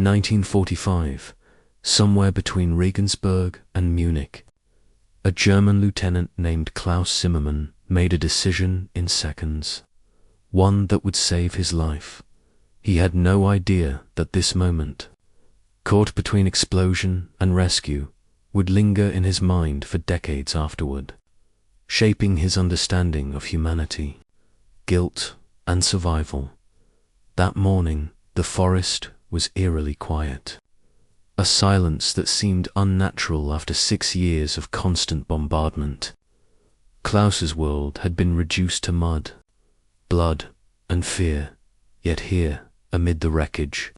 1945, somewhere between Regensburg and Munich, a German lieutenant named Klaus Zimmermann made a decision in seconds, one that would save his life. He had no idea that this moment, caught between explosion and rescue, would linger in his mind for decades afterward, shaping his understanding of humanity, guilt, and survival. That morning, the forest was eerily quiet, a silence that seemed unnatural after 6 years of constant bombardment. Klaus's world had been reduced to mud, blood, and fear, yet here, amid the wreckage,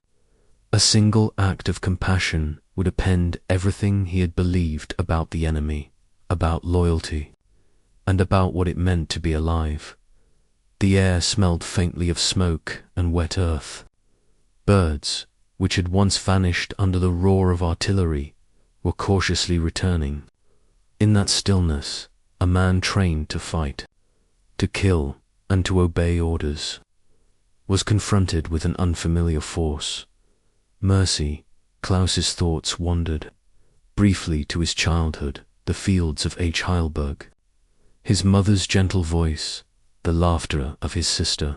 a single act of compassion would append everything he had believed about the enemy, about loyalty, and about what it meant to be alive. The air smelled faintly of smoke and wet earth. Birds, which had once vanished under the roar of artillery, were cautiously returning. In that stillness, a man trained to fight, to kill, and to obey orders, was confronted with an unfamiliar force. Mercy. Klaus's thoughts wandered briefly to his childhood, the fields of Heilberg, his mother's gentle voice, the laughter of his sister.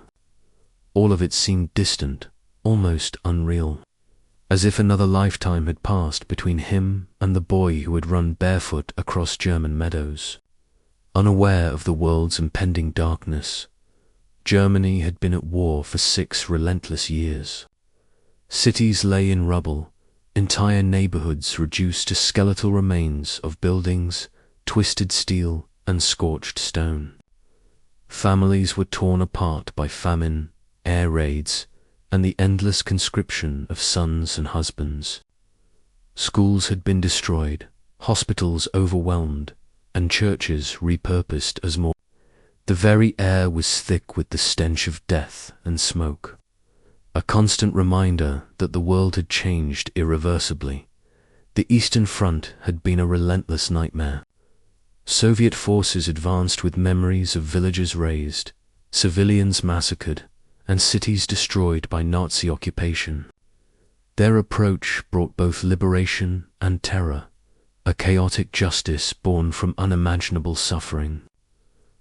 All of it seemed distant, almost unreal, as if another lifetime had passed between him and the boy who had run barefoot across German meadows. Unaware of the world's impending darkness, Germany had been at war for 6 relentless years. Cities lay in rubble, entire neighborhoods reduced to skeletal remains of buildings, twisted steel, and scorched stone. Families were torn apart by famine, air raids, and the endless conscription of sons and husbands. Schools had been destroyed, hospitals overwhelmed, and churches repurposed as more. The very air was thick with the stench of death and smoke, a constant reminder that the world had changed irreversibly. The Eastern Front had been a relentless nightmare. Soviet forces advanced with memories of villages razed, civilians massacred, and cities destroyed by Nazi occupation. Their approach brought both liberation and terror, a chaotic justice born from unimaginable suffering.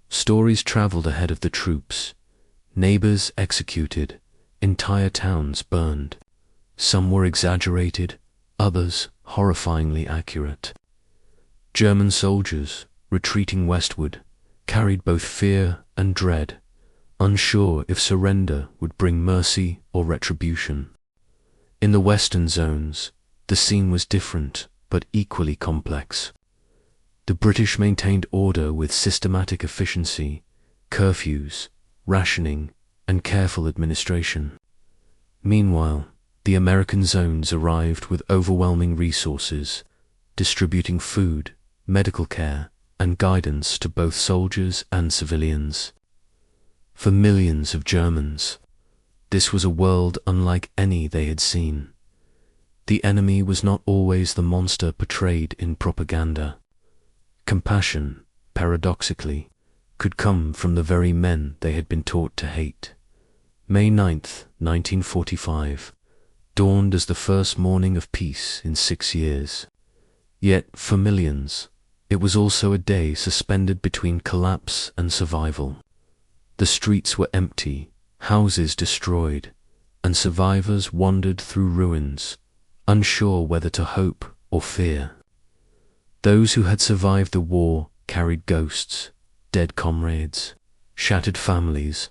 Stories traveled ahead of the troops, neighbors executed, entire towns burned. Some were exaggerated, others horrifyingly accurate. German soldiers, retreating westward, carried both fear and dread, unsure if surrender would bring mercy or retribution. In the western zones, the scene was different but equally complex. The British maintained order with systematic efficiency, curfews, rationing, and careful administration. Meanwhile, the American zones arrived with overwhelming resources, distributing food, medical care, and guidance to both soldiers and civilians. For millions of Germans, this was a world unlike any they had seen. The enemy was not always the monster portrayed in propaganda. Compassion, paradoxically, could come from the very men they had been taught to hate. May 9th, 1945, dawned as the first morning of peace in 6 years. Yet, for millions, it was also a day suspended between collapse and survival. The streets were empty, houses destroyed, and survivors wandered through ruins, unsure whether to hope or fear. Those who had survived the war carried ghosts, dead comrades, shattered families,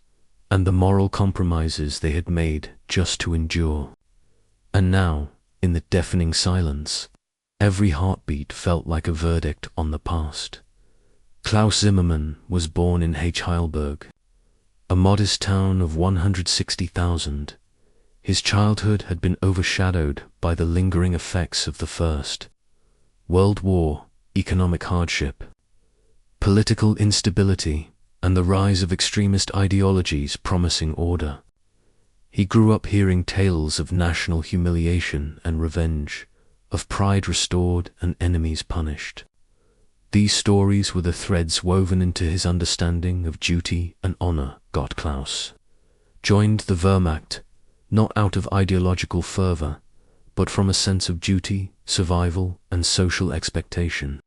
and the moral compromises they had made just to endure. And now, in the deafening silence, every heartbeat felt like a verdict on the past. Klaus Zimmermann was born in Heilberg, a modest town of 160,000. His childhood had been overshadowed by the lingering effects of the First World War, economic hardship, political instability, and the rise of extremist ideologies promising order. He grew up hearing tales of national humiliation and revenge, of pride restored and enemies punished. These stories were the threads woven into his understanding of duty and honor. Klaus joined the Wehrmacht, not out of ideological fervor, but from a sense of duty, survival, and social expectation.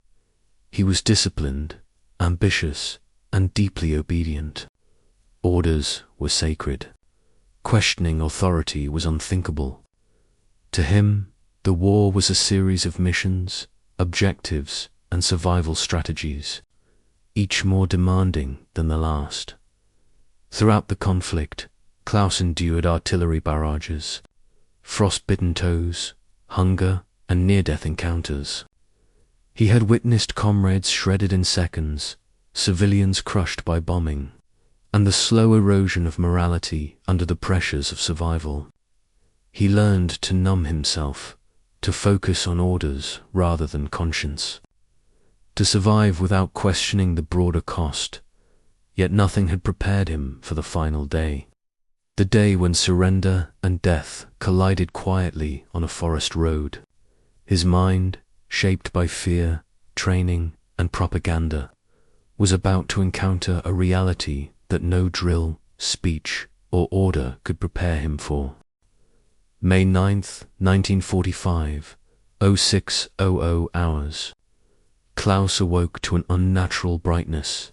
He was disciplined, ambitious, and deeply obedient. Orders were sacred. Questioning authority was unthinkable. To him, the war was a series of missions, objectives, and survival strategies, each more demanding than the last. Throughout the conflict, Klaus endured artillery barrages, frost-bitten toes, hunger, and near-death encounters. He had witnessed comrades shredded in seconds, civilians crushed by bombing, and the slow erosion of morality under the pressures of survival. He learned to numb himself, to focus on orders rather than conscience, to survive without questioning the broader cost, yet nothing had prepared him for the final day. The day when surrender and death collided quietly on a forest road. His mind, shaped by fear, training, and propaganda, was about to encounter a reality that no drill, speech, or order could prepare him for. May 9th, 1945, 06:00 hours. Klaus awoke to an unnatural brightness.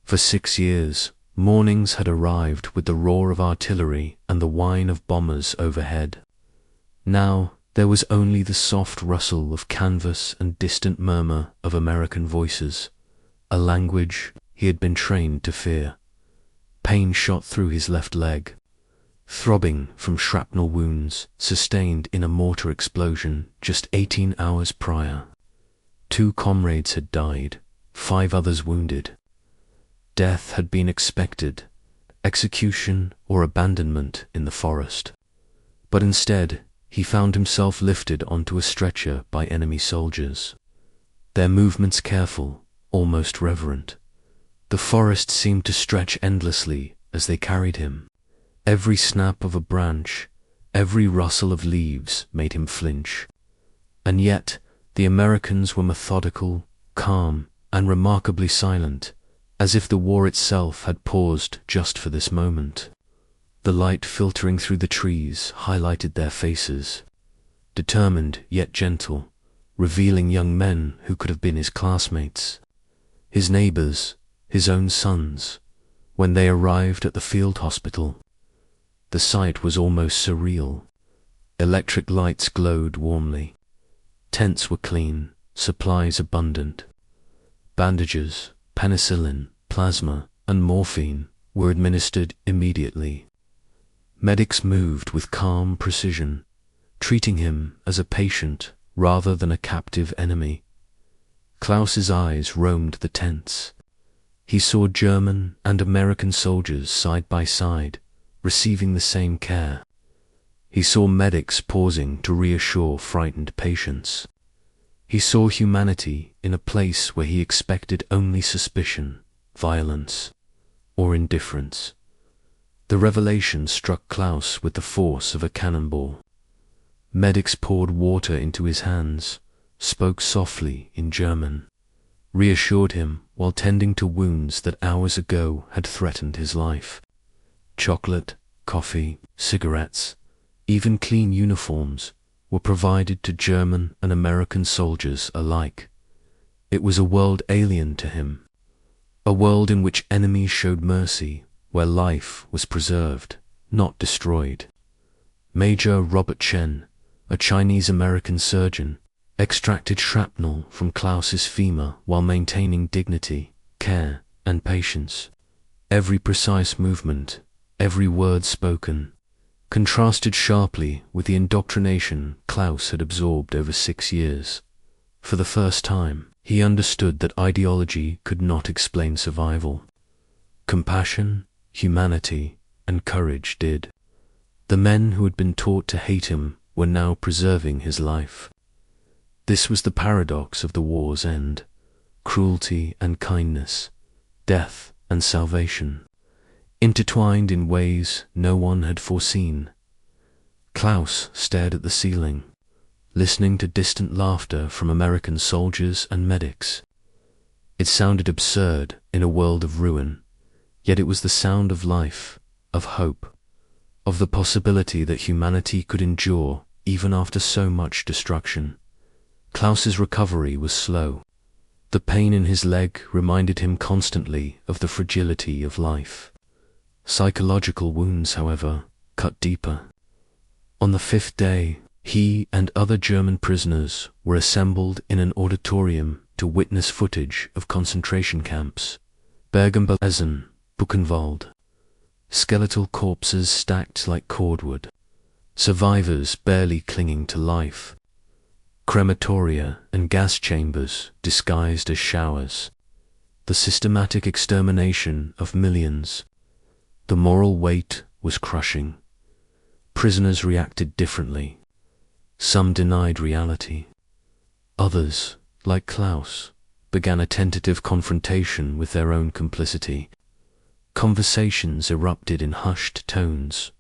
For 6 years, mornings had arrived with the roar of artillery and the whine of bombers overhead. Now there was only the soft rustle of canvas and distant murmur of American voices, a language he had been trained to fear. Pain shot through his left leg, throbbing from shrapnel wounds sustained in a mortar explosion just 18 hours prior. 2 comrades had died, 5 others wounded. Death had been expected, execution or abandonment in the forest. But instead, he found himself lifted onto a stretcher by enemy soldiers. Their movements careful, almost reverent. The forest seemed to stretch endlessly as they carried him. Every snap of a branch, every rustle of leaves made him flinch. And yet, the Americans were methodical, calm, and remarkably silent, as if the war itself had paused just for this moment. The light filtering through the trees highlighted their faces, determined yet gentle, revealing young men who could have been his classmates, his neighbors, his own sons. When they arrived at the field hospital, the sight was almost surreal. Electric lights glowed warmly. Tents were clean, supplies abundant. Bandages, penicillin, plasma, and morphine were administered immediately. Medics moved with calm precision, treating him as a patient rather than a captive enemy. Klaus's eyes roamed the tents. He saw German and American soldiers side by side, receiving the same care. He saw medics pausing to reassure frightened patients. He saw humanity in a place where he expected only suspicion, violence, or indifference. The revelation struck Klaus with the force of a cannonball. Medics poured water into his hands, spoke softly in German, reassured him while tending to wounds that hours ago had threatened his life. Chocolate, coffee, cigarettes, even clean uniforms were provided to German and American soldiers alike. It was a world alien to him, a world in which enemies showed mercy, where life was preserved, not destroyed. Major Robert Chen, a Chinese-American surgeon, extracted shrapnel from Klaus's femur while maintaining dignity, care, and patience. Every precise movement, every word spoken, contrasted sharply with the indoctrination Klaus had absorbed over 6 years. For the first time, he understood that ideology could not explain survival. Compassion, humanity, and courage did. The men who had been taught to hate him were now preserving his life. This was the paradox of the war's end: cruelty and kindness, death and salvation, intertwined in ways no one had foreseen. Klaus stared at the ceiling, listening to distant laughter from American soldiers and medics. It sounded absurd in a world of ruin, yet it was the sound of life, of hope, of the possibility that humanity could endure even after so much destruction. Klaus's recovery was slow. The pain in his leg reminded him constantly of the fragility of life. Psychological wounds, however, cut deeper. On the 5th day, he and other German prisoners were assembled in an auditorium to witness footage of concentration camps. Bergen-Belsen, Buchenwald. Skeletal corpses stacked like cordwood. Survivors barely clinging to life. Crematoria and gas chambers disguised as showers. The systematic extermination of millions. The moral weight was crushing. Prisoners reacted differently. Some denied reality. Others, like Klaus, began a tentative confrontation with their own complicity. Conversations erupted in hushed tones.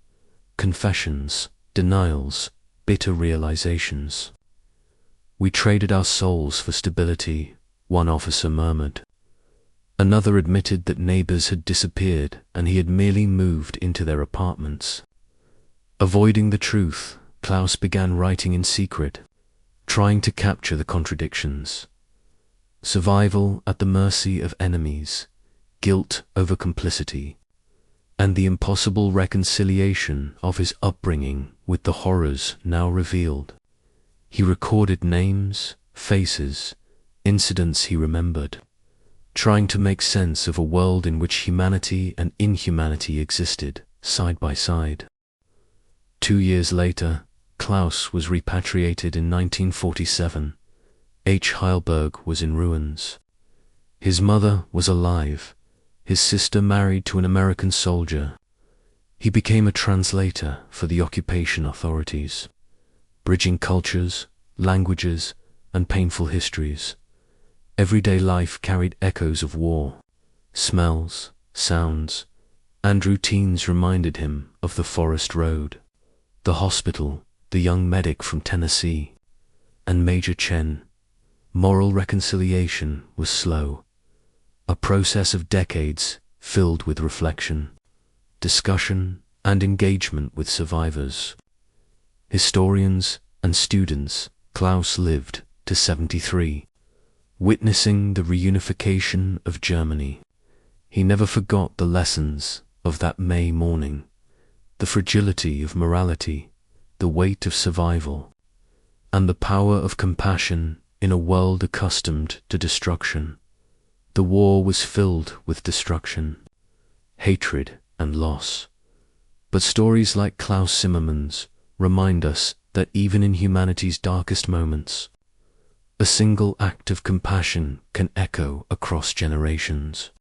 Confessions, denials, bitter realizations. "We traded our souls for stability," one officer murmured. Another admitted that neighbors had disappeared and he had merely moved into their apartments. Avoiding the truth, Klaus began writing in secret, trying to capture the contradictions. Survival at the mercy of enemies, guilt over complicity, and the impossible reconciliation of his upbringing with the horrors now revealed. He recorded names, faces, incidents he remembered, trying to make sense of a world in which humanity and inhumanity existed side by side. 2 years later, Klaus was repatriated in 1947. H. Heilberg was in ruins. His mother was alive, his sister married to an American soldier. He became a translator for the occupation authorities, bridging cultures, languages, and painful histories. Everyday life carried echoes of war. Smells, sounds, and routines reminded him of the forest road, the hospital, the young medic from Tennessee, and Major Chen. Moral reconciliation was slow, a process of decades filled with reflection, discussion, and engagement with survivors. Historians and students, Klaus lived to 73, witnessing the reunification of Germany. He never forgot the lessons of that May morning, the fragility of morality, the weight of survival, and the power of compassion in a world accustomed to destruction. The war was filled with destruction, hatred, and loss. But stories like Klaus Zimmermann's remind us that even in humanity's darkest moments, a single act of compassion can echo across generations.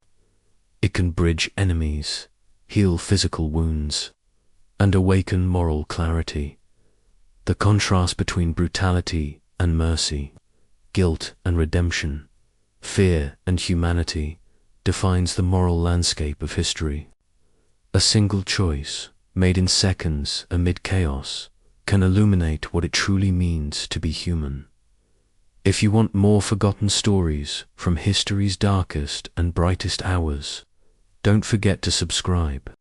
It can bridge enemies, heal physical wounds, and awaken moral clarity. The contrast between brutality and mercy, guilt and redemption, fear and humanity defines the moral landscape of history. A single choice, made in seconds amid chaos, can illuminate what it truly means to be human. If you want more forgotten stories from history's darkest and brightest hours, don't forget to subscribe.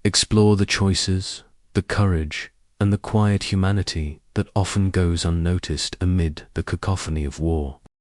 Explore the choices, the courage, and the quiet humanity that often goes unnoticed amid the cacophony of war.